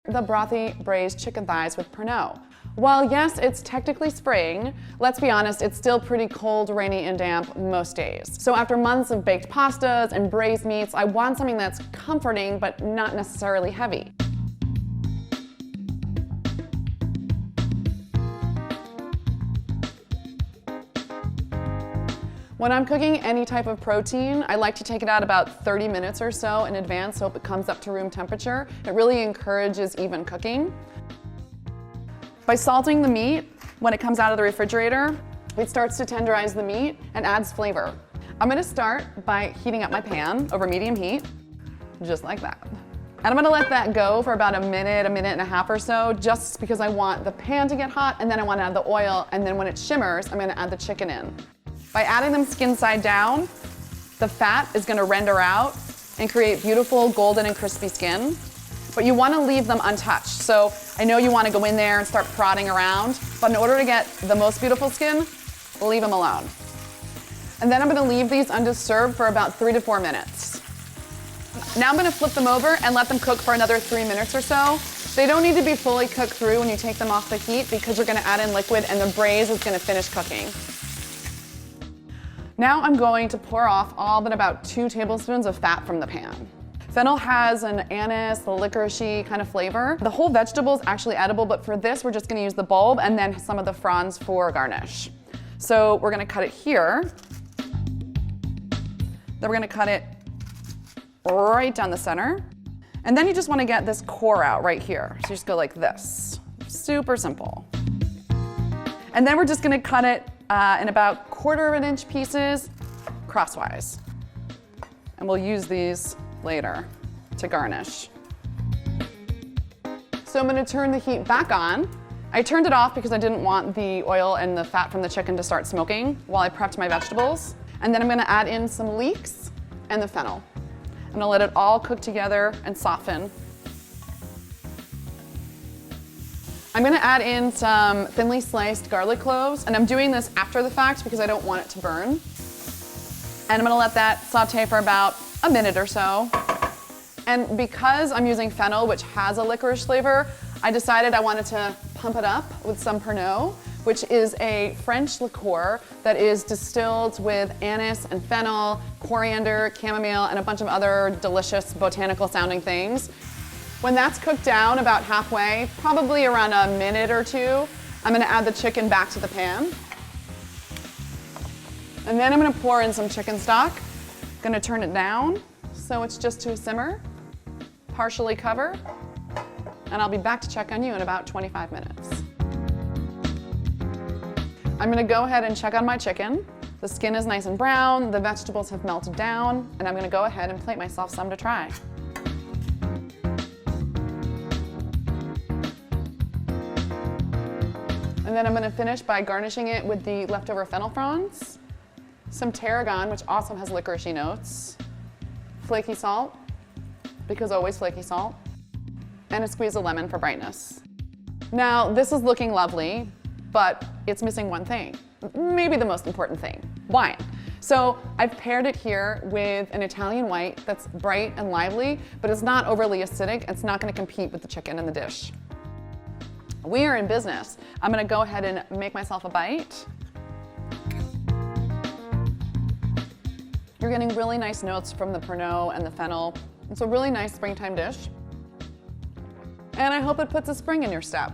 the Brothy Braised chicken thighs with Pernod. While yes, it's technically spring, let's be honest, it's still pretty cold, rainy, and damp most days. So after months of baked pastas and braised meats, I want something that's comforting but not necessarily heavy. When I'm cooking any type of protein, I like to take it out about 30 minutes or so in advance so it comes up to room temperature. It really encourages even cooking. By salting the meat when it comes out of the refrigerator, it starts to tenderize the meat and adds flavor. I'm gonna start by heating up my pan over medium heat, just like that. And I'm gonna let that go for about a minute and a half or so, just because I want the pan to get hot, and then I wanna add the oil, and then when it shimmers, I'm gonna add the chicken in. By adding them skin side down, the fat is gonna render out and create beautiful golden and crispy skin. But you wanna leave them untouched. So I know you wanna go in there and start prodding around, but in order to get the most beautiful skin, leave them alone. And then I'm gonna leave these undisturbed for about 3 to 4 minutes. Now I'm gonna flip them over and let them cook for another 3 minutes or so. They don't need to be fully cooked through when you take them off the heat because you're gonna add in liquid and the braise is gonna finish cooking. Now I'm going to pour off all but about 2 tablespoons of fat from the pan. Fennel has an anise, the licorice-y kind of flavor. The whole vegetable is actually edible, but for this we're just gonna use the bulb and then some of the fronds for garnish. So we're gonna cut it here. Then we're gonna cut it right down the center. And then you just wanna get this core out right here. So you just go like this. Super simple. And then we're just gonna cut it in about 1/4 inch pieces crosswise. And we'll use these later to garnish. So I'm gonna turn the heat back on. I turned it off because I didn't want the oil and the fat from the chicken to start smoking while I prepped my vegetables. And then I'm gonna add in some leeks and the fennel. I'm gonna let it all cook together and soften. I'm gonna add in some thinly sliced garlic cloves, and I'm doing this after the fact because I don't want it to burn. And I'm gonna let that saute for about a minute or so. And because I'm using fennel, which has a licorice flavor, I decided I wanted to pump it up with some Pernod, which is a French liqueur that is distilled with anise and fennel, coriander, chamomile, and a bunch of other delicious botanical sounding things. When that's cooked down about halfway, probably around a minute or 2, I'm gonna add the chicken back to the pan. And then I'm gonna pour in some chicken stock. Gonna turn it down so it's just to a simmer, partially cover, and I'll be back to check on you in about 25 minutes. I'm gonna go ahead and check on my chicken. The skin is nice and brown, the vegetables have melted down, and I'm gonna go ahead and plate myself some to try. And then I'm gonna finish by garnishing it with the leftover fennel fronds, some tarragon, which also has licorice notes, flaky salt, because always flaky salt, and a squeeze of lemon for brightness. Now, this is looking lovely, but it's missing one thing, maybe the most important thing, wine. So I've paired it here with an Italian white that's bright and lively, but it's not overly acidic. It's not gonna compete with the chicken in the dish. We are in business. I'm gonna go ahead and make myself a bite. You're getting really nice notes from the Pernod and the fennel. It's a really nice springtime dish. And I hope it puts a spring in your step.